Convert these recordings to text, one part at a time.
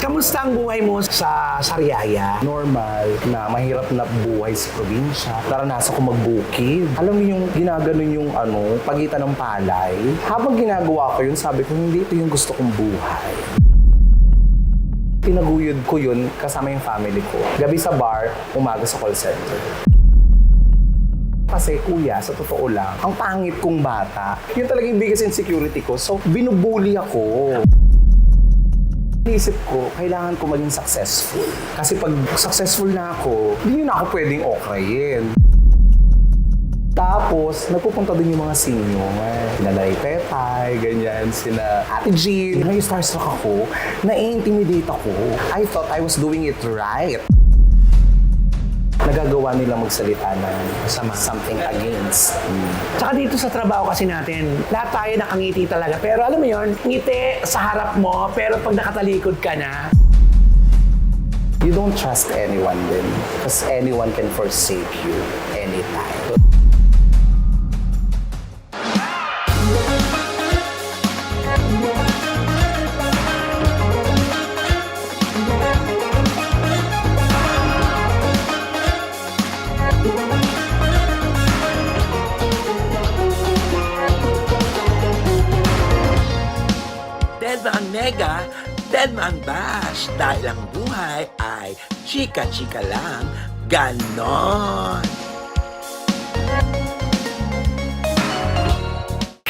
Kamusta ang buhay mo sa Sariaya? Normal na mahirap na buhay sa probinsya. Naranasan ko magbukid. Alam mo yung ginaganon yung pagitan ng palay. Habang ginagawa ko yun, sabi ko, hindi ito yung gusto kong buhay. Pinaguyod ko yun kasama yung family ko. Gabi sa bar, umaga sa call center. Kasi kuya, sa totoo lang, ang pangit kong bata, yun talaga yung biggest insecurity ko. So, binubuli ako. Isip ko, kailangan ko maging successful. Kasi pag successful na ako, hindi na ako pwedeng okrayin. Tapos, nagpupunta din yung mga senior. Nanay Pepay, ganyan, sina Ate Jean. Nag-starstruck ako, na-intimidate ako. I thought I was doing it right. Nagagawa nila magsalita ng something against me. Tsaka dito sa trabaho kasi natin, lahat tayo nakangiti talaga. Pero alam mo yon, ngiti sa harap mo, pero pag nakatalikod ka na, You don't trust anyone din. Because anyone can forsake you anytime. Dead ba ang nega? Dead ba ang bash? Dahil ang buhay ay chika-chika lang, ganon!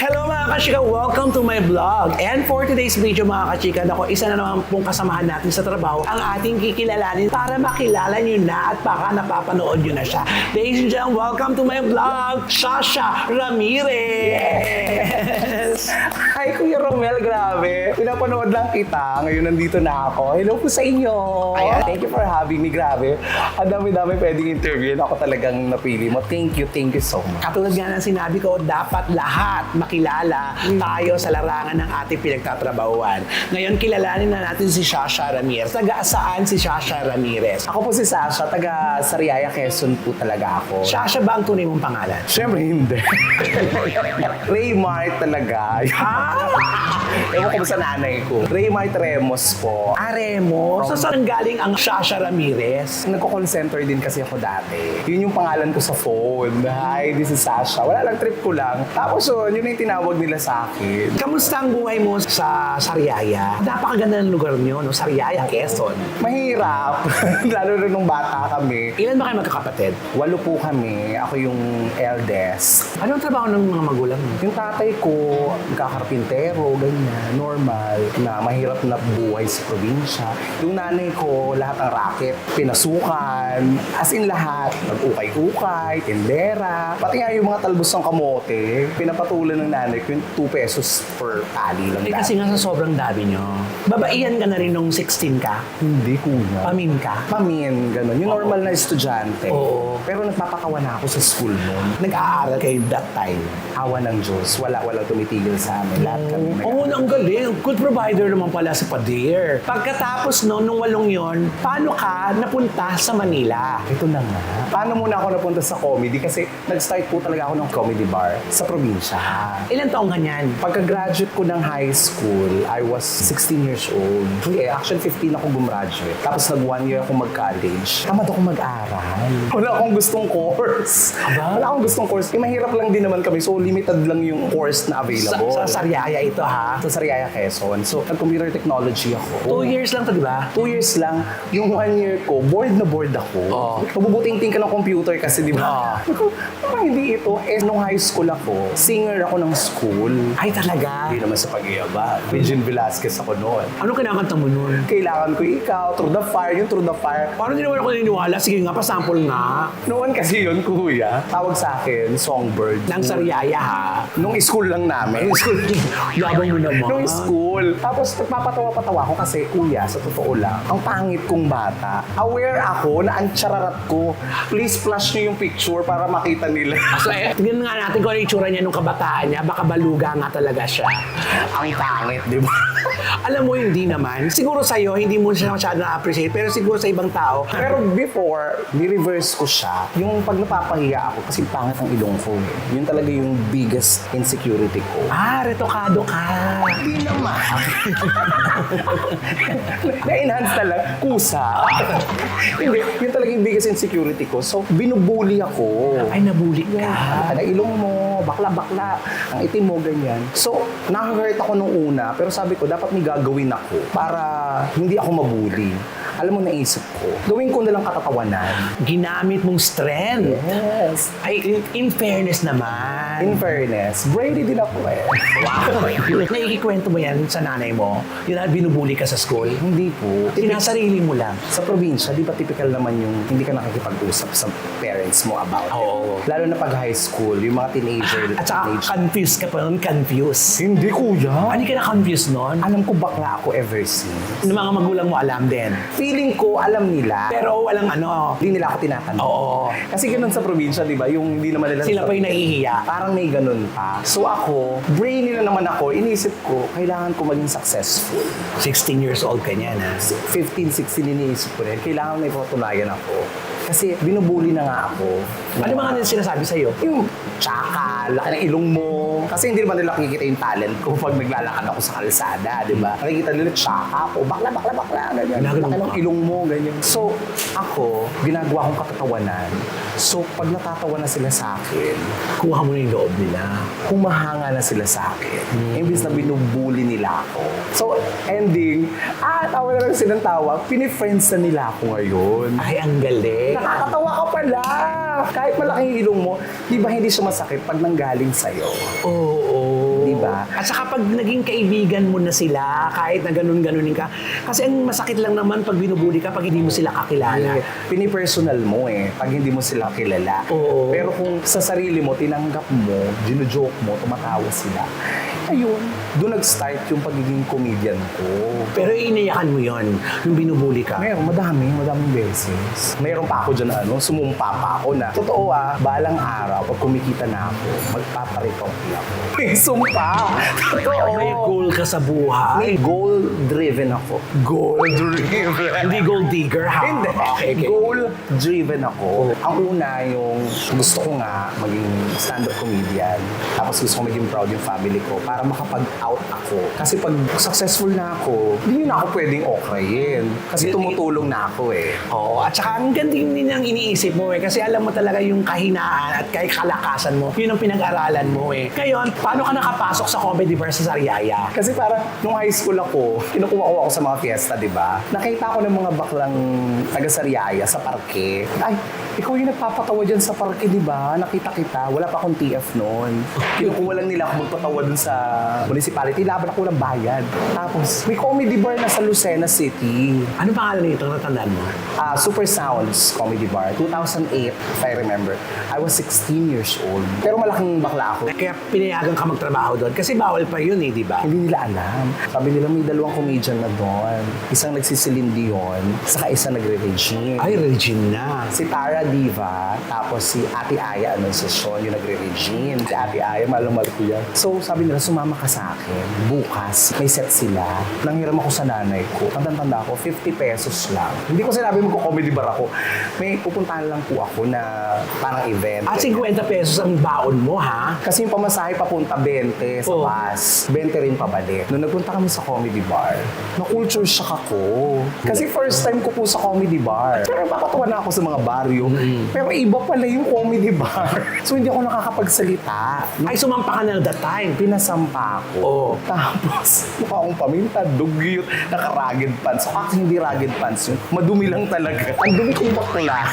hello mga kachika! Welcome to my vlog! And for today's video mga kachika, ako isa na naman pong kasamahan natin sa trabaho ang ating kikilalanin para makilala nyo na at baka napapanood nyo na siya. Ladies and gentlemen, welcome to my vlog, Shasha Ramirez! Hi Kuya Romel, grabe. Pinapanood lang kita. Ngayon nandito na ako. Hello po sa inyo. Ayan. Thank you for having me. Grabe. Ang dami-dami pwedeng interviewin. Ako talagang napili mo. Thank you so much. Katulad nga ng sinabi ko, dapat lahat makilala tayo sa larangan ng ating pinagtatrabahuan. Ngayon, kilalanin na natin si Shasha Ramirez. Taga saan si Shasha Ramirez? Ako po si Sasha, taga Sariaya, Quezon po talaga ako. Shasha ba ang tunay mong pangalan? Siyempre hindi. Raymart talaga. Ewan ko ba sa nanay ko. Raymart Remos po. Remo? So saan galing ang Shasha Ramirez? Nagko-call center din kasi ako dati. Yun yung pangalan ko sa phone. Hi, this is Sasha. Wala lang, trip ko lang. Tapos yun yung tinawag nila sa akin. Kamusta ang buhay mo sa Sariaya? Napakaganda ng lugar niyo, no? Sariaya, Quezon. Mahirap. Lalo na nung bata kami. Ilan ba kayo magkakapatid? 8 po kami. Ako yung eldest. Anong trabaho ng mga magulang mo? Yung tatay ko, nagkakarpintero, ganyan. Normal na mahirap na buhay sa probinsya. Yung nanay ko, lahat ng racket, pinasukan. As in lahat. Nag-ukay-ukay, tindera. Pati nga yung mga talbos ng kamote, pinapatulan ng nanay ko yung 2 pesos per tali lang. Kasi nga sa sobrang dami niyo. Babaihan ka na rin nung 16 ka? Hindi kuya. Pamin ka? Pamin, gano'n. Yung normal na estudyante. Oo. Pero nagpapakawa na ako sa school noon. Nag-aaral kayo that time? Awa ng Diyos. Walang tumitigil sa amin. Lahat kami Oo, ang galing. Good provider naman pala si Padir. Pagkatapos no, nung 8 yon, paano ka napunta sa Manila? Ito na nga. Paano muna ako napunta sa comedy? Kasi nag-start po talaga ako ng comedy bar sa probinsya. Ilan taong ka niyan? Pagka-graduate ko ng high school, I was 16 years old. Actually, 15 ako gumraduate. Tapos nag-1 year ako mag-college. Tamad ako mag-aral. Wala akong gustong course. Aba? Wala akong gustong course. Mahirap lang din naman kami. So, limited lang yung course na available. Sa Sariaya ito ha? Sa Sariaya, Quezon. So, nag-computer technology ako. 2 years lang to, di ba? 2 years lang. Yung 1 year ko, bored na bored ako. Oo. Mabubuting-ting ka ng computer kasi, di ba? Parang hindi ito. Nung high school ako, singer ako ng school. Ay, talaga? Hindi naman sa pag-iaba. Regine Velasquez ako noon. Ano kinakanta mo nun? Kailangan ko ikaw, Through the Fire, yung Through the Fire. Parang hindi naman ako naniniwala. Sige nga, pasample nga. Noon kasi yun, kuya. Tawag sa akin, Songbird. Nang Sariaya ha? Nung school lang namin. School, labang mo naman. Nung school. Tapos nagpapatawa-patawa ako kasi, kuya, sa totoo lang, ang pangit kong bata. Aware ako na ang tsararat ko. Please flash nyo yung picture para makita nila. So, tingnan nga natin kung ano yung itsura niya nung kabataan niya. Baka baluga nga talaga siya. Ang pangit, di ba? Alam mo, hindi naman. Siguro sa'yo, hindi mo siya masyado na-appreciate, pero siguro sa ibang tao, Pero before, ni-reverse ko siya. Yung pag napapahiya ako, kasi pangit ang ilong ko. Yun talaga yung biggest insecurity ko. retokado ka. Hindi naman. Na-enhance na lang. Kusa. Hindi. Yun talaga yung biggest insecurity ko. So, binubuli ako. Ay, nabuli ka. Ang ilong mo, bakla-bakla. Ang itim mo, ganyan. So, na-hurt ako nung una. Pero sabi ko, dapat may gagawin ako para hindi ako mabuli. Alam mo, naisip ko, gawin ko na lang katatawanan. Ginamit mong strength. Yes. Ay, in fairness naman. In fairness, Brady din ako eh. Naikikwento mo yan sa nanay mo? Yun na binubuli ka sa school? Hindi po. Sinasarili mo lang. Sa probinsya, di ba typical naman yung hindi ka nakikipag-usap sa parents mo about Oo. it. Lalo na pag high school, yung mga teenager. At saka confused ka pa nun, confused. Hindi kuya. Hindi ka na-confused nun? Alam ko bakla ako ever since. Ng mga magulang mo alam din. Feeling ko alam nila. Pero walang ano. Hindi nila ako tinatanong. Oo. Kasi ganun sa probinsya, di ba? Yung hindi naman nila... Sila pa yung nahihiya. Parang may ganun pa. So ako, brain nila naman ako, inisip ko, kailangan ko maging successful. 16 years old ka niyan, ha? 15, 16 iniisip ko rin, kailangan may patunayan ako. Kasi binubuli na nga ako. Ano mga nila sinasabi sa'yo? Yung tsaka, laki ng ilong mo. Kasi hindi naman nila nakikita yung talent ko pag naglalakad ako sa kalsada, di ba? Nakikita nila tsaka ako, bakla, ganyan. Ginagawa Laki ng ka. ilong mo, ganyan. So, ako, ginagawa kong katatawanan. So, pag natatawa na sila sa akin, Kuha mo na yung loob nila. humahanga na sila sa akin. Imbis na binubuli nila ako. So, ending, tawa na lang silang tawa. Pinifriends na nila ako ngayon. Ay, ang galing. Nakakatawa ka pala! Kahit malaking ilong mo, di ba hindi siya masakit pag nanggaling sa'yo? Oo. Di ba? At saka pag naging kaibigan mo na sila, kahit na ganun-ganunin ka, kasi ang masakit lang naman pag binubuli ka pag hindi mo sila kakilala. Pinipersonal mo pag hindi mo sila kilala. Oo. Pero kung sa sarili mo, tinanggap mo, ginujoke mo, tumatawa sila, ayun, doon nag-start yung pagiging comedian ko. Pero iniyakan mo yon yung binubuli ka. Madaming beses. Mayroon pa ako dyan, sumumpa pa ako na, totoo balang araw, pag kumikita na ako, magpaparitopi ako. May sumpa! Totoo! May goal ka sa buhay. May goal-driven ako. Goal-driven. Hindi gold digger, ha? Hindi. Okay. Goal-driven ako. Ang una, yung gusto ko nga maging stand-up comedian. Tapos gusto ko maging proud yung family ko para makapag-out ako. Kasi pag successful na ako, hindi na ako pwedeng okrayin. Kasi tumutulong na ako Oo, at saka ang ganda din ang iniisip mo kasi alam mo talaga yung kahinaan at kay kalakasan mo, yun ang pinag-aralan mo Ngayon, paano ka nakapasok sa comedy bar sa Sariaya? Kasi parang nung high school ako, kinukuha ko ako sa mga fiesta, di ba? Nakita ko ng mga baklang taga-Sariaya sa parke. Ay, ikaw yung nagpapatawa dyan sa parke, di ba? Nakita kita. Wala pa akong TF noon. Kinukuha lang nila ako magpatawa dun sa municipality. Laban ako ng bayad. Tapos, may comedy bar na sa Lucena City. Ano pangalan nito? Natandaan mo? Super Sounds Comedy Bar. 2008, if I remember. I was 16 years old. Pero malaking bakla ako. Kaya pinayagan ka magtrabaho doon kasi bawal pa yun di ba? Hindi nila alam. Sabi nila may dalawang comedian na doon. Isang nagsisilindi yun, saka isang nagre-regine. Ay, Regina. Si Tara Diva, tapos si Ate Aya Anunciacion yung nagre-regine. Si Ate Aya, mahal ko yan. So sabi nila, sumama ka sa akin. Bukas, may set sila. Nanghiram ako sa nanay ko. Tanda ako, 50 pesos lang. Hindi ko sinabi magko-comedy bar ako. May pupuntahan lang po ako na parang event. At 50 pesos ang baon mo, ha? Kasi yung pamasahe papunta 20 sa bus, 20 rin pabalik. Nung nagpunta kami sa comedy bar, na-culture shock ako. Kasi first time ko po sa comedy bar. Pero papatawa na ako sa mga baryo. Pero iba pala yung comedy bar. So hindi ako nakakapagsalita. Ay, sumampa ka na that time. Pinasampa ako. Oo. Tapos, mukha akong paminta, dugyot, naka-ragged pants. So, kasi hindi ragged pants yun. Madumi lang talaga. Ang dumi kong bakla.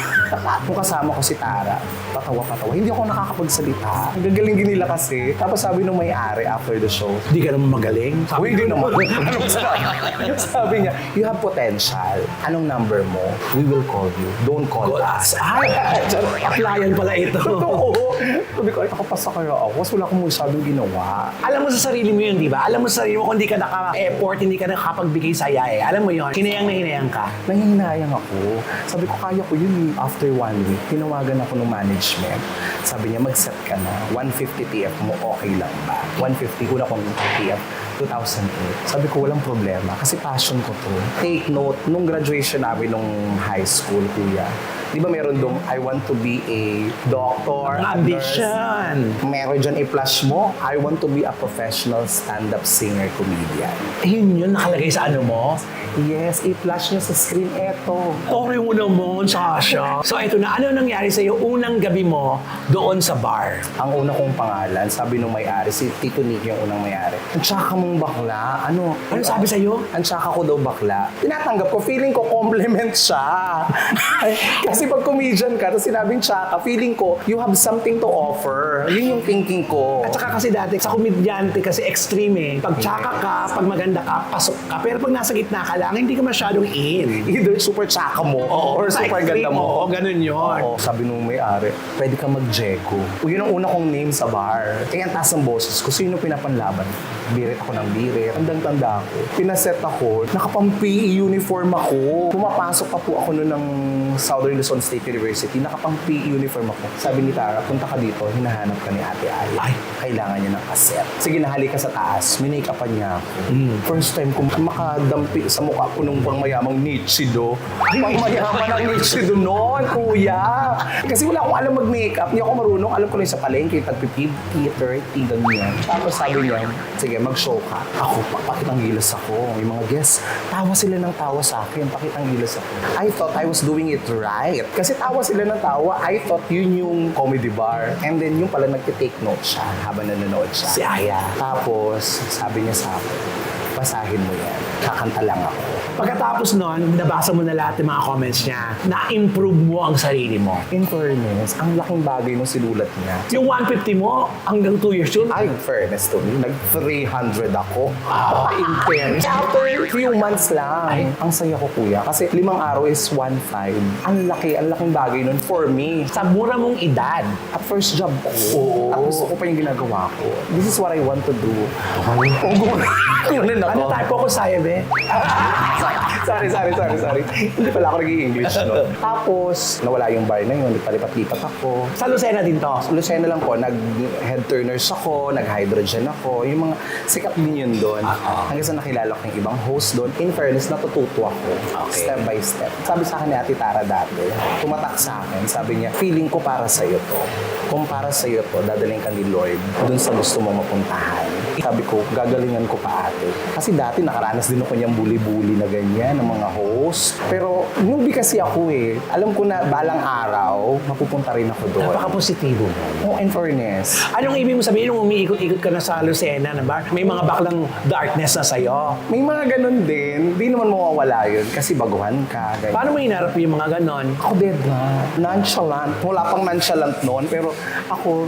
Kung kasama ko si Tara, patawa-patawa. Hindi ako nakakapagsalita. Ang gagaling nila kasi. Tapos sabi nung may-ari after the show, Hindi ka naman magaling. uy, hindi naman. Anong sabi? Sabi niya, you have potential. Anong number mo? We will call you. Don't call us. Ay, applyan pala ito. Totoo. Sabi ko, ay, nakapasa kaya ako. Kasi wala akong masyadong ginawa. Alam mo sa sarili mo yun, di ba? Alam mo sa sarili mo kung hindi ka naka-effort, hindi ka nakapagbigay saya Alam mo yun, hinayang na hinayang ka. Nangihinayang ako. Sabi ko, kaya ko yun. After 1 week, tinawagan ako ng management. Sabi niya, mag-set ka na. 150 TF mo, okay lang ba? 150, kuna kong TF. 2008. Sabi ko, walang problema kasi passion ko to. Take note, nung graduation namin nung high school, kuya, di ba meron dong, I want to be a doctor, Ang a ambition. nurse. Meron dyan i-flash mo, I want to be a professional stand-up singer comedian. Yun nakalagay sa ano mo. Yes, i-flash nyo sa screen, eto. Okay mo naman, Sasha. So, ito na. Ano nangyari sa'yo unang gabi mo doon sa bar? Ang una kong pangalan, sabi nung may-ari, si Tito Nick yung unang may-ari. Ang tsaka mong bakla. Ano sabi sa'yo? Ang tsaka ko daw bakla. Tinatanggap ko, feeling ko compliment siya. Kasi pag comedian ka, tapos sinabing tsaka, feeling ko, you have something to offer. Yun yung thinking ko. At saka kasi dati, sa komedyante kasi extreme eh. Pag tsaka ka, pag maganda ka, pasok ka. Pero pag nasa gitna ka lang, hindi ka masyadong in. Either super tsaka mo, or sa super extreme ganda mo. mo. Oo, ganun yun. Oo, sabi nung may-ari, pwede ka mag-Jeko. Yun ang una kong name sa bar. Kaya ang taas ng boses ko, sino pinapanlaban? Birit ako ng birit. Tandang-tanda ako. Pinaset ako, nakapang-PE uniform ako. Pumapasok pa po ako noon ng Southern Luzon State University. Nakapang-PE uniform ako. Sabi ni Tara, punta ka dito, hinahanap ka ni Ate Ali. Ay. Kailangan niya ng kaset. Sige, nahali ka sa taas. Minake-upan niya ako. First time ko makadampi sa mukha ko nung pangmayamang Nichido. Pangmayaman ang Nichido noon, kuya. Kasi wala akong alam mag-makeup. Hindi ako marunong. Alam ko lang sa palengke, tag-50, 30, ganyan. Tapos sabi niya, sige, mag-show ka. Ako, pakitang gilas ako. May mga guests, tawa sila ng tawa sa akin. Pakitang gilas ako. I thought I was doing it right. Kasi tawa sila ng tawa. I thought yun yung comedy bar. And then yung pala nagtitake note siya habang nanonood siya. Si Aya. Tapos, sabi niya sa akin, basahin mo yan. Kakanta lang ako. Pagkatapos nun, nabasa mo na lahat ng mga comments niya. Na-improve mo ang sarili mo. In fairness, ang laking bagay nung sinulat niya. Yung 150 mo, hanggang 2 years yun. Ay, in fairness to me, nag-300 ako. In fairness. After few months lang, ang saya ko kuya. Kasi 5 araw is 1.5. Ang laking bagay nun for me. Sa mura mong edad. At first job ko. At gusto ko pa yung ginagawa ko. This is what I want to do. Kunin ako. Ano type ako sa'yo, be? Sorry. Hindi pala ako nag-i-English, no? Tapos, nawala yung bar na yun. Palipat-lipat ako. Sa Lucena din to. Lucena lang po, nag-head turners ako, nag-hydrogen ako. Yung mga sikat din yun doon. Hanggang sa nakilala ko yung ibang host doon. In fairness, natututo ako. Okay. Step by step. Sabi sa akin ni Ate Tara dati, tumatak sa akin. Sabi niya, feeling ko para sa'yo to. Kung para sa'yo to, dadalhin ka ni Lord doon sa gusto mo mapuntahan. Sabi ko, gagalingan ko pa ate. Kasi dati nakaranas din ako niyang bully-bully na ganyan ng mga host. Pero newbie kasi ako eh. Alam ko na balang araw, mapupunta rin ako doon. Napaka-positibo mo. Oh, in fairness. Anong ibig mo sabihin nung umiikot-ikot ka na sa Lucena na bar? May mga baklang darkness na sa'yo. May mga ganun din. Di naman mawawala yun kasi baguhan ka. Ganyan. Paano mo hinarap yung mga ganon? Ako dead na. Nonchalant. Wala pang nonchalant noon. Pero ako,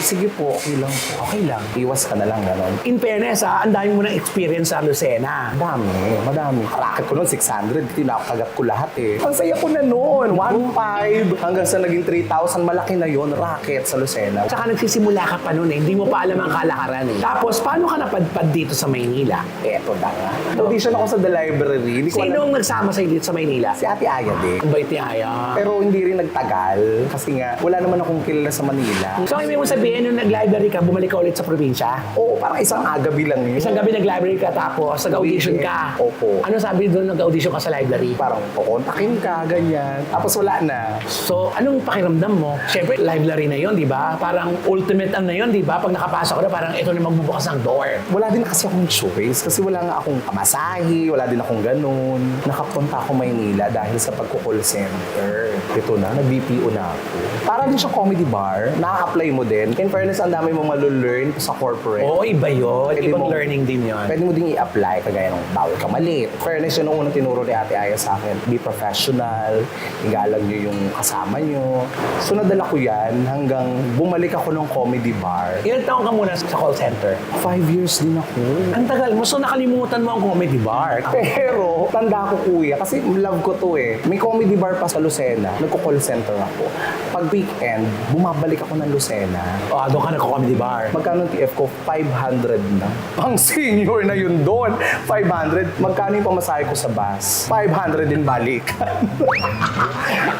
sige po, okay lang po. Okay lang. Iwas ka na lang ganon. In fairness ang dami mo ng experience sa Lucena. Madami. Racket ko noon, 600. Tinakagat ko lahat eh. Ang saya ko na noon. 1.5 hanggang sa naging 3,000. Malaki na yon racket sa Lucena. Tsaka nagsisimula ka pa noon eh. Hindi mo pa alam ang kalakaran eh. Tapos, paano ka napadpad dito sa Maynila? Eto na nga. Audition ako sa The Library. Hindi ko Sino alam. ang nagsama sa'yo dito sa Maynila? Si Ate Aya din. Ang bait ni Aya. Pero hindi rin nagtagal. Kasi nga, wala naman akong kilala sa Manila. So, ang ibig mo sabihin, nung nag-library ka, bumalik ka ulit sa probinsya? Oo, parang isang agabi lang yun. Isang gabi nag-library ka tapos nag-audition ka. Opo. Ano sabi doon nag-audition ka sa library? Parang kukontakin ka, ganyan. Tapos wala na. So, anong pakiramdam mo? Siyempre, library na yon, di ba? Parang ultimate na yon, di ba? Pag nakapasok ka na, parang ito na magbubukas ng door. Wala din kasi akong choice kasi wala nga akong kamasahe, wala din akong ganun. Nakapunta ako Maynila dahil sa pagko-call center. Ito na, nag-BPO na ako. Para din siya comedy bar, na-apply mo din. In fairness, ang dami mo malulearn sa corporate. Oo, iba yun. Pwede Ibang mo- learning din yon. Pwede mo din i-apply kagaya ng bawal ka mali. Fairness, yun ang unang tinuro ni Ate Aya sa akin. Be professional, igalang nyo yung kasama nyo. So nadala ko yan hanggang bumalik ako ng comedy bar. Ilan taon ka muna sa call center? 5 years din ako. Ang tagal mo. So, nakalimutan mo ang comedy bar. Pero, tanda ko kuya, kasi love ko to eh. May comedy bar pa sa Lucena, nagko-call center ako. Pag weekend, bumabalik ako ng Lucena. O, doon ka nagko-comedy bar. Magkano ang TF ko? 500 na. Pang senior na yun doon. 500. Magkano yung pamasahe pamasahe ko sa bus, 500 din balik.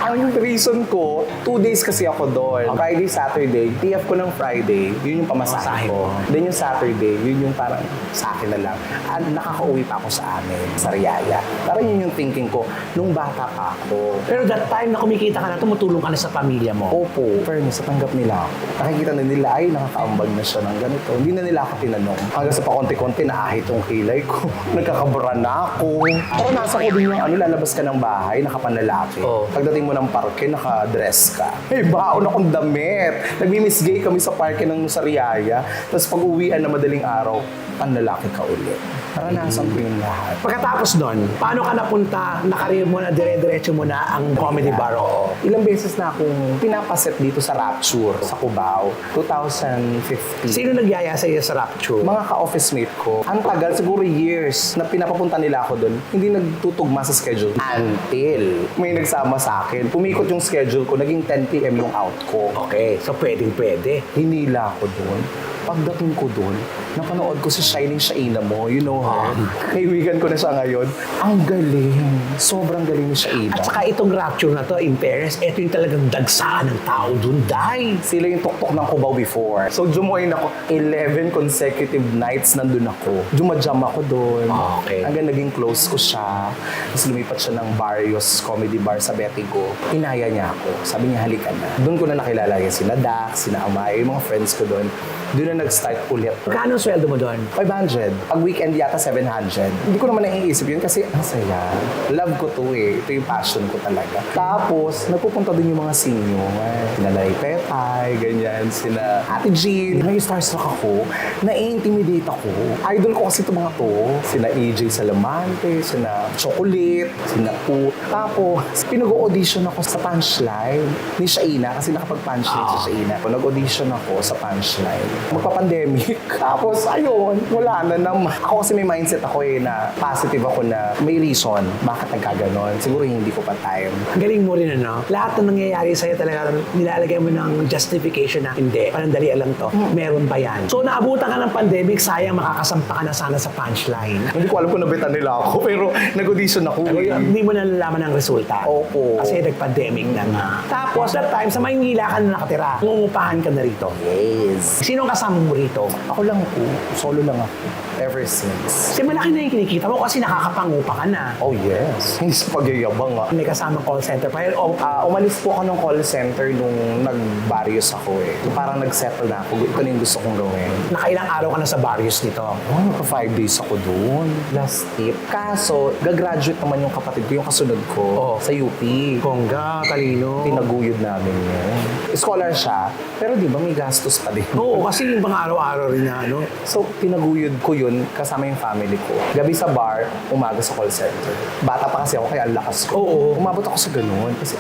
Ang reason ko, 2 days kasi ako doon. Friday, Saturday, TF ko ng Friday, yun yung pamasahe ko. Then yung Saturday, yun yung parang sa akin na lang. At nakakauwi pa ako sa amin, sa Riyaya. Parang yun yung thinking ko, nung bata pa ako. Pero that time na kumikita ka na, tumutulong ka na sa pamilya mo. Opo, fairness, natanggap nila ako. Nakikita na nila, ay, nakakaambag na siya ng ganito. Hindi na nila ako tinanong. Hanggang sa pakonti-konti, naahit yung kilay ko. Nagkakabra na ako. Pero nasa ko din yung lalabas ka ng bahay, nakapanlalaki. Oh. Pagdating mo ng parke, nakadress ka. Eh, baon akong damit. Nagmi-misgay kami sa parke ng Sariaya. Tapos pag uwian na madaling araw, panlalaki ka ulit. Naranasan ko yung lahat. Pagkatapos nun, paano ka napunta, nakarir mo na, dire-diretso mo na ang comedy bar? Oo. Ilang beses na akong pinapaset dito sa Rapture, sa Cubao, 2015. Sino nagyaya sa iyo sa Rapture? Mga ka-office mate ko, ang tagal, siguro years, na pinapapunta nila ako doon, hindi nagtutugma sa schedule. Until may nagsama sa akin. Pumikot yung schedule ko, naging 10 p.m. yung out ko. Okay, so pwedeng-pwede. Hinila ako doon. Pagdating ko doon, napanood ko si Shining Shaina mo, you know her. Kaibigan ko na siya ngayon. Ang galing. Sobrang galing ni Shaina. At saka itong Rapture na to, in fairness, ito yung talagang dagsaan ng tao dun, dahil. Sila yung tuktok ng Cubao before. So, jumoin ako. 11 consecutive nights nandun ako. Jumajam ako doon. Okay. Hanggang naging close ko siya. Tapos lumipat siya ng Barrios Comedy Bar sa Betigo. Inaya niya ako. Sabi niya, halika na. Doon ko na nakilala yung sina Dax, sina Amay, yung mga friends ko doon. Doon na nag-start ulit. Magkano ang sweldo mo doon? 500. Pag weekend yata, 700. Hindi ko naman naiisip yun kasi ang saya. Love ko to eh. Ito yung passion ko talaga. Tapos, nagpupunta din yung mga senior. Sina Lai Pepay, ganyan. Sina Ate Jill. May starstruck ako. Nai-intimidate ako. Idol ko kasi ito mga to. Sina AJ Salamante, sina Chocolate, sina Poo. Tapos, pinag-audition ako sa Punchline ni Shaina kasi nakapag-punchline si Shaina. Nag-audition ako sa Punchline. Magpa-pandemic. Tapos, ayun, wala na naman. Ako kasi may mindset ako eh na positive ako na may reason bakit nagkaganon. Siguro hindi ko pa time. Ang galing mo rin, ano? Lahat ng nangyayari sa'yo talaga, nilalagay mo ng justification na hindi. Panandalian lang to. Meron pa yan. So, naabutan ka ng pandemic, sayang makakasampa ka na sana sa Punchline. Hindi ko alam kung nabitan nila ako, pero nag-audition ako. Pero hindi mo nalalaman ang resulta. Opo. Kasi nag-pandemic na nga. Tapos, that time, sa Maynila ka na nakatira. Umupahan ka na rito. Yes. Sino ang kasama mo rito? Ako lang po. Solo lang ako. Ever since. Kasi malaki na yung kinikita mo kasi nakakapangupa ka na. Oh yes. Hindi sa pagyayabang nga. May kasamang call center pa. O, Umalis po ako ng call center nung nag-Barrios ako eh. Yung parang nag-settle na ako. Ito na yung gusto kong gawin. nakailang araw ka na sa Barrios nito. Oh, naka 5 days ako doon. Last tip. Kaso, gagraduate naman yung kapatid ko, yung kasunod ko, Oo. sa UP. Bongga, talino. Tinaguyod namin yun. Scholar siya, pero di ba may gastos pa din. Oo, kasi yung mga araw-araw rin na, ano. So, tinaguyod ko yun kasama yung family ko. Gabi sa bar, umaga sa call center. Bata pa kasi ako, kaya ang lakas ko. Oo. Umabot ako sa ganun kasi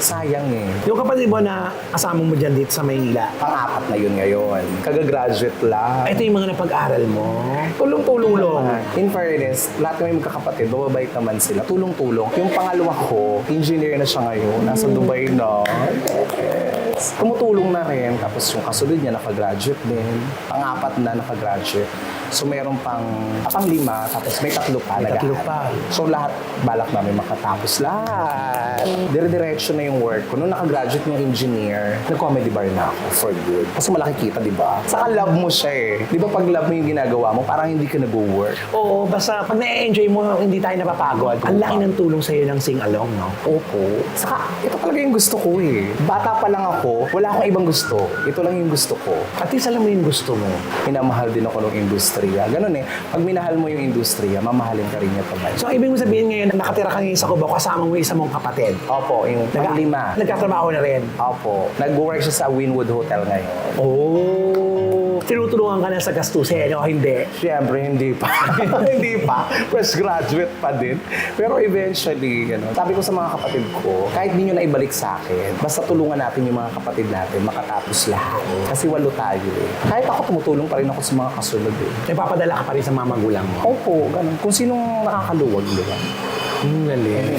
sayang eh. Yung kapatid mo na kasama mo dyan dito sa Maynila, Pang-apat na yun ngayon. Kaga-graduate lang. ito yung mga napag-aral mo. Tulong-tulong naman. In fairness, lahat kami magkakapatid, bababait naman sila. Tulong-tulong. Yung pangalawa ko, engineer na siya ngayon. Nasa Dubai na. Yes. Tumutulong na rin. Tapos yung kasunod niya, nakagraduate din. Pang-apat na nakagraduate. So mayroon pang-lima, tapos may 3 pa. May 3 nag-aaral. pa. So lahat, balak namin makatapos lahat. Dire-diretso na yung work ko. Nung nakagraduate yung engineer, nag-comedy bar na ako for good. Kasi malaki kita, di ba? Saka love mo siya eh. Di ba pag love mo yung ginagawa mo, parang hindi ka nag-work. Oo, basta pag na-enjoy mo, hindi tayo napapagod. Ang laki ng tulong sa'yo ng sing-along, no? Opo. Saka, ito talaga yung gusto ko eh. Bata pa lang ako, wala akong ibang gusto. Ito lang yung gusto ko. At least alam mo yung gusto mo. Minamahal din ako ng industriya. Ganun eh. Pag minahal mo yung industriya, mamahalin ka rin niya pabay. So, ang ibig mo sabihin ngayon, nakatira ka ngayon sa Cubao, kasama mo yung isa mong kapatid. Opo, yung pang-lima. Nagkatrabaho na rin. Opo. Nag-work siya sa Winwood Hotel ngayon. Oh, tinutulungan ka na sa gastusin, o hindi? Siyempre, hindi pa. Hindi pa. Fresh graduate pa din. Pero eventually, sabi ko sa mga kapatid ko, kahit di nyo na ibalik sa akin, basta tulungan natin yung mga kapatid natin makatapos lahat. Kasi 8 tayo eh. Kahit ako, tumutulong pa rin ako sa mga kasunod eh. Nagpapadala ka pa rin sa mga magulang mo. Opo, ganun. Kung sinong nakakaluwag, di ba? Galing.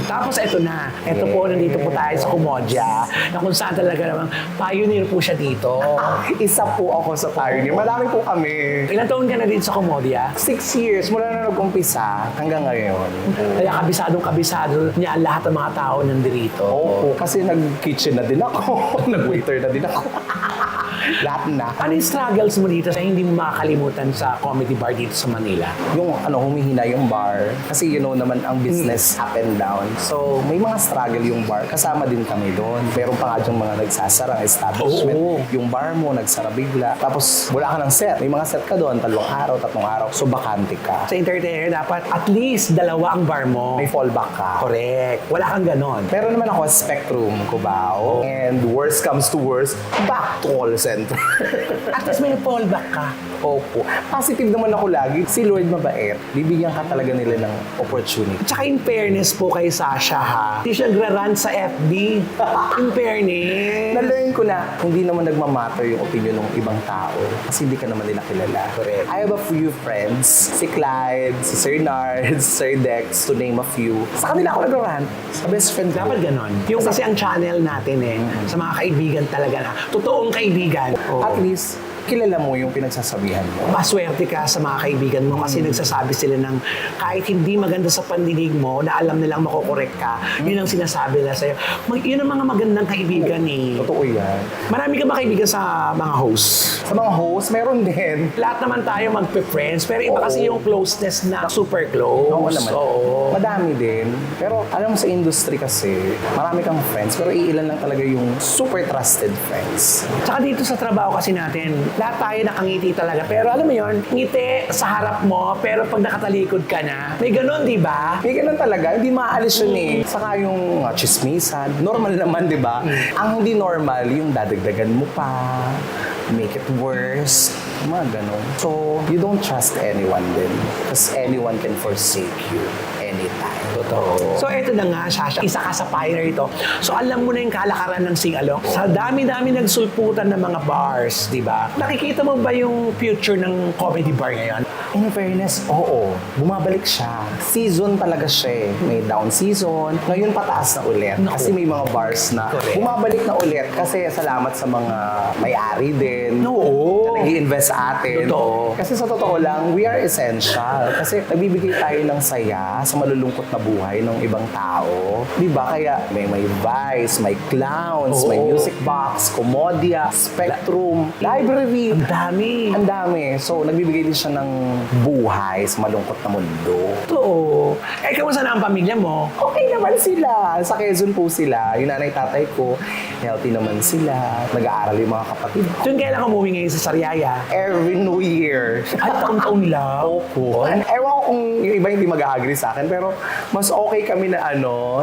Tapos ito na. Ito po, nandito po tayo sa Kumodya, na kung saan talaga namang pioneer po siya dito. Isa po ako sa pioneer. Marami po kami. Ilang taon ka na dito sa Kumodya? 6 years mula na nag-umpisa hanggang ngayon. Kaya kabisadong-kabisado niya ang lahat ng mga tao nandito. Opo, kasi nag-kitchen na din ako. Nag-waiter na din ako. Lahat na. Ano yung struggles mo dito sa hindi mo makakalimutan sa comedy bar dito sa Manila? Yung humihina yung bar. Kasi naman ang business up and down. So, may mga struggle yung bar. Kasama din kami doon. Meron pa nga diyang mga nagsasara ng establishment. Oo. Yung bar mo, nagsara bigla. Tapos, wala ka ng set. May mga set ka doon, 2 araw, 3 araw. So, bakante ka. Sa entertainer, dapat at least 2 ang bar mo. May fallback ka. Correct. Wala kang ganon. Meron naman ako Spectrum, Cubao. And worst comes to worst, back to call center. At least may fallback ka. Opo. Positive naman ako lagi. Si Lord mabait. Bibigyan ka talaga nila ng opportunity. Tsaka in fairness po kay Sasha ha, hindi siya nagra-run sa FB. In fairness. Na-learn ko na hindi naman nagmamatter yung opinion ng ibang tao kasi hindi ka naman nila kilala. Correct. I have a few friends. Si Clyde, si Sir Nard, Sir Dex, to name a few. Sa kanila ako nag-run. Sa best friend ko. Dapat ganon. Yung kasi ang channel natin sa mga kaibigan talaga na, totoong kaibigan. At least, kilala mo yung pinagsasabihan mo. Maswerte ka sa mga kaibigan mo kasi nagsasabi sila ng kahit hindi maganda sa pandinig mo na alam nilang makokorek ka, yun ang sinasabi nila sa'yo. Yun ang mga magandang kaibigan Totoo yan. Marami ka ba kaibigan sa mga hosts? Sa mga host, meron din. Lahat naman tayo magpe-friends, pero iba kasi yung closeness na super close. Oo naman. Oo. Madami din. Pero alam mo sa industry kasi, marami kang friends, pero iilan lang talaga yung super trusted friends. Tsaka dito sa trabaho kasi natin, lahat tayo nakangiti talaga. Pero alam mo yun, ngiti sa harap mo, pero pag nakatalikod ka na, may ganun, di ba? May ganun talaga, hindi maaalis yun eh. Saka yung chismisan, normal naman, di ba? Ang hindi normal, yung dadagdagan mo pa, make it worse, mga ganun. So, you don't trust anyone din. Because anyone can forsake you anytime. Totoo. So, eto na nga, Sasha. Isa ka sa pioneer ito. So, alam mo na yung kalakaran ng sing-along. Sa dami-dami nagsulputan ng mga bars, di ba? Nakikita mo ba yung future ng comedy bar ngayon? In fairness, oo. Bumabalik siya. Season talaga siya eh. May down season. Ngayon pataas na ulit. Naku. Kasi may mga bars na Correct. bumabalik na ulit. Kasi salamat sa mga may-ari din. Oo. Na nag-i-invest sa atin. Totoo. Kasi sa totoo lang, we are essential. Kasi nagbibigay tayo ng saya sa malulungkot na buhay ng ibang tao. Diba? Kaya may Vice, may Clowns, Oo. may Music Box, Commodia, Spectrum, Library. Ang dami. Ang dami. So, nagbibigay din siya ng buhay sa malungkot na mundo. Totoo. Eh, kamusta na ang pamilya mo? Okay naman sila. Sa Quezon po sila. Yung nanay-tatay ko, healthy naman sila. Nag-aaral yung mga kapatid ko. Tuwing kailan ka umuwi ngayon sa Sariaya? Every New Year. Ay, taon-taon lang. Opo. Ewan ko kung yung iba hindi mag-agree sa akin, pero mas okay kami na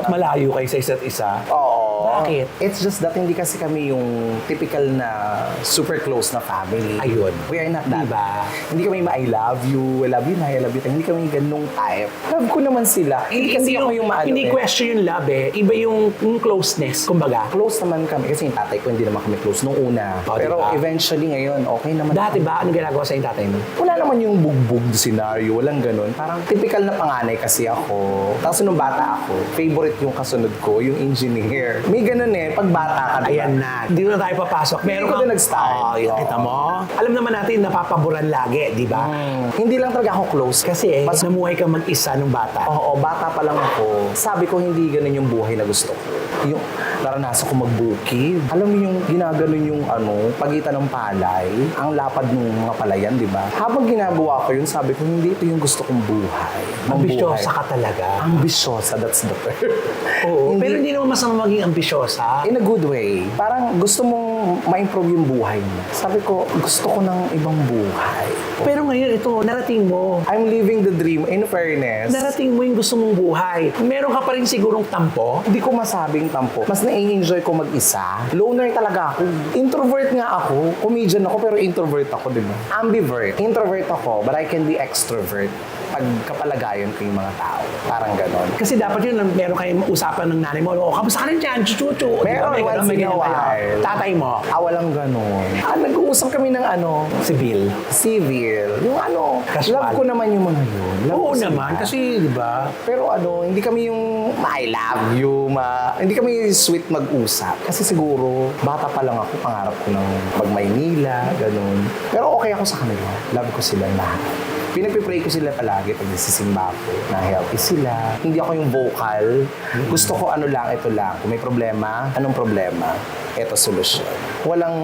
Malayo kayo sa isa't isa. Oo. Bakit? It's just that hindi kasi kami yung typical na super close na family. Ayun. We are not that. Diba? Hindi kami I love you na, I love you. Hindi kami ganung type. Love ko naman sila. Hindi kasi ako yung maano Hindi question yung love eh. Iba yung closeness, kumbaga. Close naman kami. Kasi yung tatay ko hindi naman kami close nung una. Oh, Pero diba? eventually ngayon, okay naman. Dati ba, anong ginagawa sa yung tatay mo? Wala naman yung bugbog scenario. Walang ganun. Parang typical na panganay kasi ako. Tapos nung bata ako, favorite yung kasunod ko, yung engineer. May ganun eh. Pag bata ka, diba? Ayan na. Hindi na tayo papasok. Hindi ko na nag-start. Yun, kita mo? Alam naman natin, napapaboran lagi, di ba? Hindi lang talaga ako close. Kasi Mas namuhay ka mag-isa nung bata. Oo, bata pa lang ako. Sabi ko, hindi ganun yung buhay na gusto ko. Yung naranasan ko magbukid. Alam mo yung ginaganon yung pagitan ng palay, ang lapad ng mga palayan, di ba? Habang ginagawa ko yun, sabi ko, hindi ito yung gusto kong buhay. Ambisyosa ka talaga. Ambisyosa, that's the term. Oo. Pero hindi naman masama maging ambisyosa. In a good way. Parang gusto mong ma-improve yung buhay mo. Sabi ko, gusto ko ng ibang buhay. Pero ngayon, ito, narating mo. I'm living the dream, in fairness. Narating mo yung gusto mong buhay. Meron ka pa rin sigurong tampo. Hindi ko masabing tampo. Mas nai-enjoy ko mag-isa. Loner talaga ako. Introvert nga ako. Comedian ako pero introvert ako, di ba? Ambivert. Introvert ako but I can be extrovert. pagkapalagayan ko yung mga tao. Parang ganon. Kasi dapat yun, meron kayong usapan ng nanay mo, o kamusta ka rin dyan, chuchu. Meron, once in a while. Tatay mo, Walang ganon. Nag-uusap kami ng civil. civil. Yung Casual. love ko naman yung mga yun. Love Oo ko sila. naman, kasi di ba? Pero hindi kami yung I love you, hindi kami sweet mag-usap. Kasi siguro, bata pa lang ako, pangarap ko ng mag-Maynila, ganun. Pero okay ako sa kanila. Love ko silang lahat. Pinagpipray ko sila palagi pag nagsisimba ko na healthy sila. Hindi ako yung vocal. Gusto ko ito lang. Kung may problema, anong problema? Ito solusyon. Walang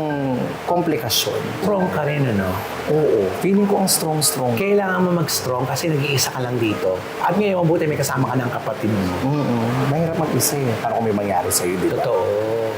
komplikasyon. Strong ka rin, ano? Oo. Feeling ko ang strong-strong. Kailangan mo mag-strong kasi nag-iisa ka lang dito. At ngayon, mabuti may kasama ka ng kapatid mo. Mahirap mag-isa eh. Parang kung may mangyari sa'yo, di ba? Totoo.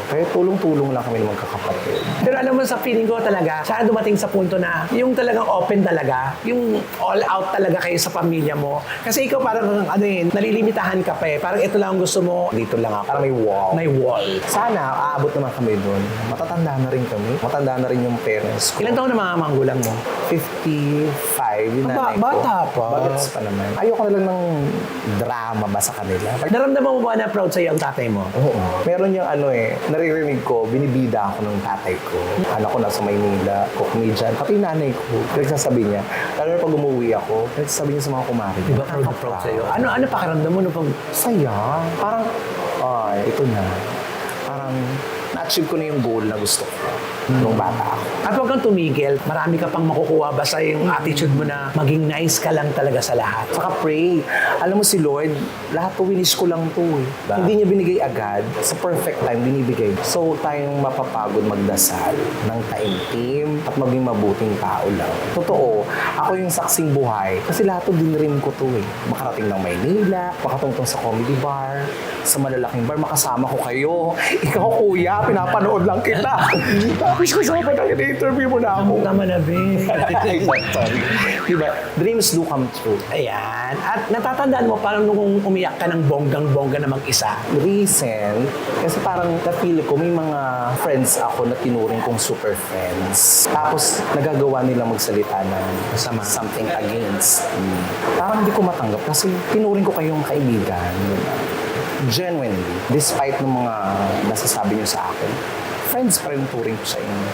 Kaya tulong-tulong lang kami ng magkakapatid. Pero alam mo, sa feeling ko talaga, sana dumating sa punto na yung talagang open talaga, yung all out talaga kayo sa pamilya mo. Kasi ikaw parang, nalilimitahan ka pa eh. Parang ito lang ang gusto mo, dito lang ako. Parang may wall. May wall. Sana, aabot naman kami doon. Matatanda na rin kami. Matanda na rin yung parents ko. Ilan taon na mga manggulang mo? 55, yung nanay ko. Bata pa. Bagets pa naman. Ayoko na lang ng drama ba sa kanila. Naramdaman mo ba na proud sa'yo ang tatay mo? Oo. Meron yung naririnig ko, binibida ako ng tatay ko. Anak ko nasa Maynila, comedian. Pati nanay ko, nagsasabi niya, lalo na pag umuwi ako, nagsasabi niya sa mga kumari. Di ba proud na proud sa'yo? Ano pakiramdam mo nung pag... Saya. Parang, ito na. Parang, na-achieve ko na yung goal na gusto ko nung bata ako. At huwag kang tumigil, marami ka pang makukuha basta yung attitude mo na maging nice ka lang talaga sa lahat. Saka pray. Alam mo si Lord, lahat to winish ko lang to eh. Ba? Hindi niya binigay agad. Sa perfect time, binibigay. So, tayong mapapagod magdasal ng taimtim at maging mabuting tao lang. Totoo, ako yung saksing buhay. Kasi lahat to dinrim ko to eh. Makarating ng Maynila, makatungtong sa comedy bar, sa malalaking bar, makasama ko kayo. Ikaw, kuya, pinapanood lang kita. Tapos kasama ka, in-interview mo na ako. Naman na, babe. Ay, sorry. Diba? Dreams do come true. Ayan. At natatandaan mo parang nung umiyak ka ng bonggang-bongga na mag-isa. Recent, kasi parang na-feel ko may mga friends ako na tinuring kong super friends. Tapos nagagawa nilang magsalita ng Masama. something against me. Parang hindi ko matanggap kasi tinuring ko kayong kaibigan. Genuinely. Despite ng mga nasasabi niyo sa akin, friends pa rin turing ko sa inyo.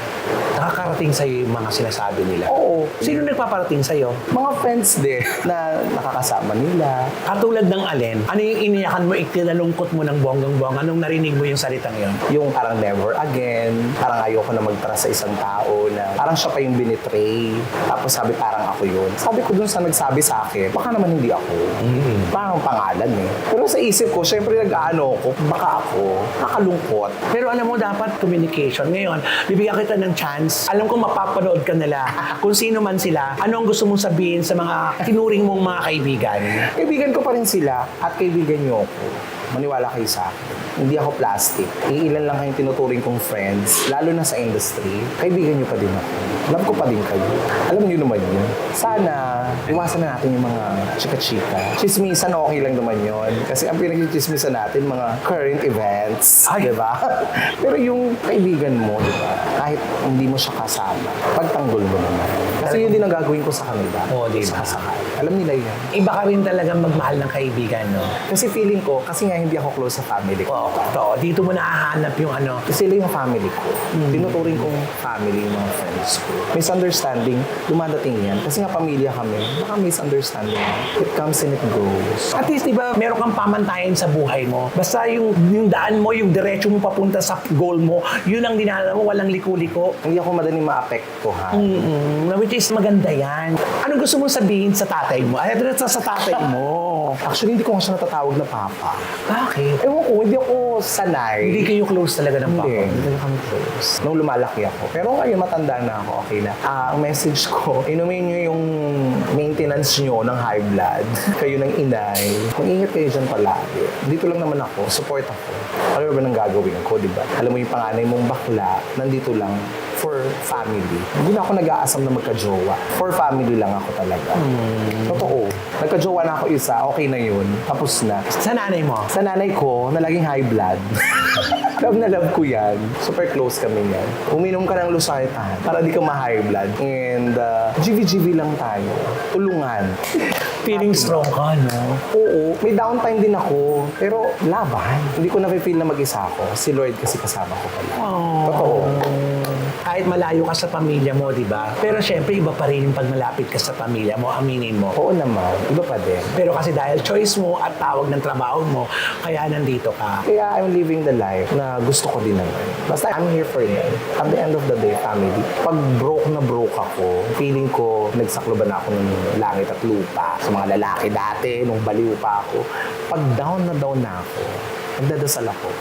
Nakakarating sa'yo yung mga sinasabi nila. Oo. Sino nagpaparating sa'yo? Mga friends din na nakakasama nila. Katulad ng alin, ano yung iniyakan mo, ikinalungkot mo ng bonggang-bongga nung narinig mo yung salitang yun? Yung parang never again, parang ayoko na magtrust sa isang tao na parang siya pa yung binitray. Tapos sabi parang ako yun. Sabi ko dun sa nagsabi sa akin, baka naman hindi ako. Parang pangalan eh. Pero sa isip ko, syempre nag-ano ko, baka ako, nakalungkot. Pero alam mo, dapat communication. Ngayon, bibigyan kita ng chance. Alam ko mapapanood ka nila. Kung sino man sila, ano ang gusto mong sabihin sa mga tinuring mong mga kaibigan? Kaibigan ko pa rin sila at kaibigan niyo ako. Maniwala kayo sa akin. Hindi ako plastic. Iilan lang kayong tinuturing kong friends, lalo na sa industry. Kaibigan niyo pa din ako. Love ko pa din kayo. Alam niyo naman yun. Sana, iwasan na natin yung mga chika-chika. Chismisan, okay lang naman yun. Kasi ang pinag-chismisan natin, mga current events. Ay. Di ba? Pero yung kaibigan mo, di ba? Kahit hindi mo siya kasama, pagtanggol mo naman. Kasi yun din ang gagawin ko sa kanila. Oo, di ba? Sa kasakal. Alam nila yan. Iba ka rin talagang magmahal ng kaibigan, no? Kasi feeling ko, kasi nga hindi ako close sa family ko. Oo, totoo. Dito mo nahahanap yung ano. Kasi sila yung family ko. Tinuturing kong family yung mga friends ko. Misunderstanding, dumadating yan. Kasi nga pamilya kami, baka misunderstanding. It comes and it goes. At least, di ba, meron kang pamantayan sa buhay mo. Basta yung daan mo, yung diretso mo papunta sa goal mo, yun ang dinala mo, walang liko-liko. Hindi ako madaling maapektuhan. Which is maganda yan. Anong gusto mong sabihin sa tatay mo? Ay, sa tatay mo. Actually, hindi ko nga siya natatawag na papa. Bakit? Ewan ko, hindi ako sanay. Hindi kayo close talaga ng papa. Hindi na kami close. Nung lumalaki ako. Pero ngayon, matanda na ako. Okay na. Ang message ko, inumin nyo yung maintenance nyo ng high blood. Kayo ng inay. Mag-ingat kayo dyan palagi. Dito lang naman ako. Support ako. Ano ba nang gagawin ko, di ba? Alam mo yung panganay mong bakla, nandito lang for family. Hindi na ako nag-aasam na magka-jowa. For family lang ako talaga. Totoo. Nagka-jowa na ako isa, okay na yun. Tapos na. Sa nanay mo? Sa nanay ko, na laging high blood. Love na love ko yan. Super close kami yan. Uminom ka ng Losartan para di ka ma-high blood. And GV-GV lang tayo. Tulungan. Feeling strong ka, no? Oo, may downtime din ako. Pero laban. Hindi ko na-feel na mag-isa ako. Si Lord kasi kasama ko pala. Totoo. Kahit malayo ka sa pamilya mo, di ba? Pero syempre, iba pa rin yung pag malapit ka sa pamilya mo, aminin mo. Oo naman, iba pa din. Pero kasi dahil choice mo at tawag ng trabaho mo, kaya nandito ka. Kaya I'm living the life na gusto ko din naman. Basta I'm here for them. At the end of the day, family. Pag broke na broke ako, feeling ko nagsakloban ako ng langit at lupa. Sa mga lalaki dati, nung baliw pa ako. Pag down na ako, nagdadasal ako.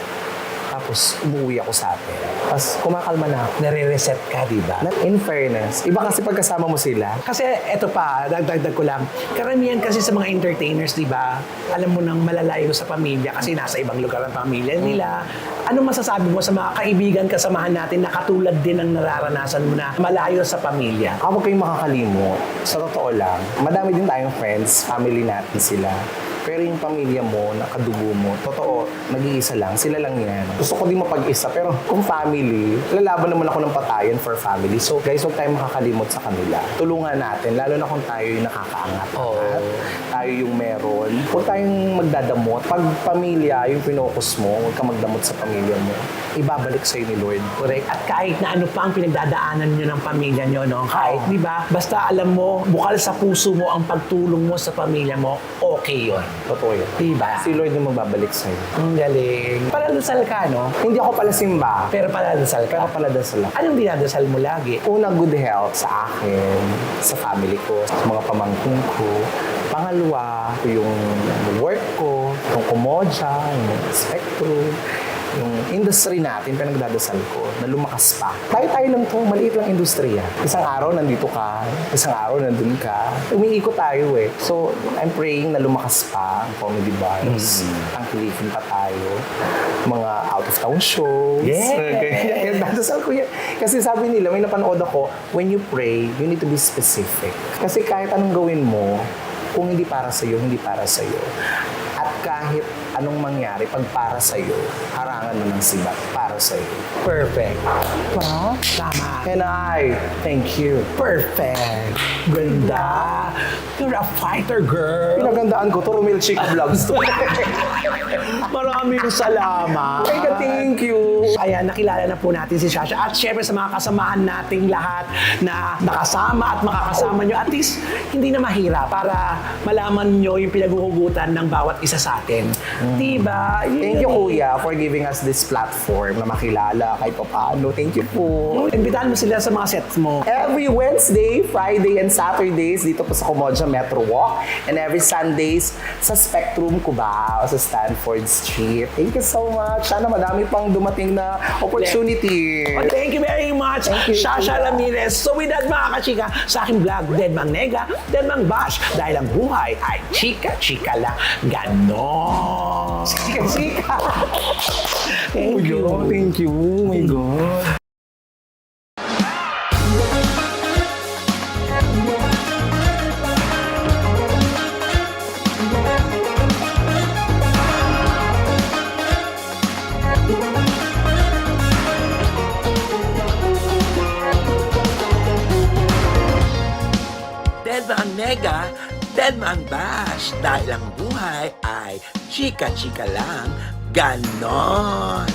Tapos umuwi ako sa atin. Tapos kumakalma na ako. Nare-reset ka, di ba? In fairness, iba kasi pagkasama mo sila. Kasi eto pa, dagdag ko lang. Karamihan kasi sa mga entertainers, di ba? Alam mo nang malalayo sa pamilya kasi nasa ibang lugar ang pamilya nila. Anong masasabi mo sa mga kaibigan, kasamahan natin na katulad din ang nararanasan mo na malayo sa pamilya? Huwag kayong makakalimot. Sa totoo lang, madami din tayong friends, family natin sila. Pero yung pamilya mo, nakadugo mo, totoo, nag-iisa lang, sila lang yan. Gusto ko din mapag-isa, pero kung family, lalaban naman ako ng patayan for family. So guys, huwag tayong makakalimot sa kanila. Tulungan natin, lalo na kung tayo yung nakakaangat. Tayo yung meron. Huwag tayong magdadamot. Pag pamilya, yung finokus mo, huwag ka magdamot sa pamilya mo. Ibabalik sa'yo ni Lord. Correct. At kahit na ano pa ang pinagdadaanan nyo ng pamilya nyo, no? Kahit, di ba? Basta alam mo, bukal sa puso mo ang pagtulong mo sa pamilya mo, okay yun. Totoo yun. Diba? Si Lord yung magbabalik sa'yo. Ang galing. Paladasal ka, no? Hindi ako pala simba, Pero paladasal pero ka. paladasal ako. Anong dinadasal mo lagi? Una, good health sa akin, sa family ko, sa mga pamangkin ko. Pangalawa, yung work ko, yung Kumoja, yung Spectrum, yung industry natin, pinagdadasal ko, na lumakas pa. Tayo-tayo lang to, maliit lang industriya. Isang araw nandito ka, isang araw nandun ka. Umiikot tayo eh. So, I'm praying na lumakas pa ang comedy bars, ang kilifin pa tayo, mga out-of-town shows. Yes! Kaya dadasal ko yan. Kasi sabi nila, may napanood ako, when you pray, you need to be specific. Kasi kahit anong gawin mo, kung hindi para sa'yo, hindi para sa'yo. At kahit anong mangyari, pag para sa'yo, harangan mo ng sibat para sa'yo. Perfect. Ha? Tama. And I, thank you. Perfect. Ganda. You're a fighter, girl. Pinagandaan ko to, Romel Chica Vlogs to. Maraming salamat. Thank you. Kaya nakilala na po natin si Shasha. At syempre sa mga kasamahan nating lahat na nakasama at makakasama nyo, at least hindi na mahirap para malaman nyo yung pinaghuhugutan ng bawat isa sa atin. Diba? Thank you, Kuya, for giving us this platform na makilala kahit pa paano. Thank you po. Imbitahan mo sila sa mga sets mo. Every Wednesday, Friday, and Saturdays dito po sa Kumoja Metro Walk. And every Sundays sa Spectrum Cubao sa Stanford Street. Thank you so much. Sana madami pang dumating na opportunity. Oh, thank you very much, Thank you, Shasha Kuya. Ramirez. So with that, mga kachika, sa aking vlog, Dead Mang Nega, Dead Mang Bash, dahil ang buhay ay chika-chika lang. Ganon. Chika-chika. Thank you. Thank you. Oh my God. Dead ang nega, dead ang bash. Dahil ang buhay ay chika-chika lang. Ganon.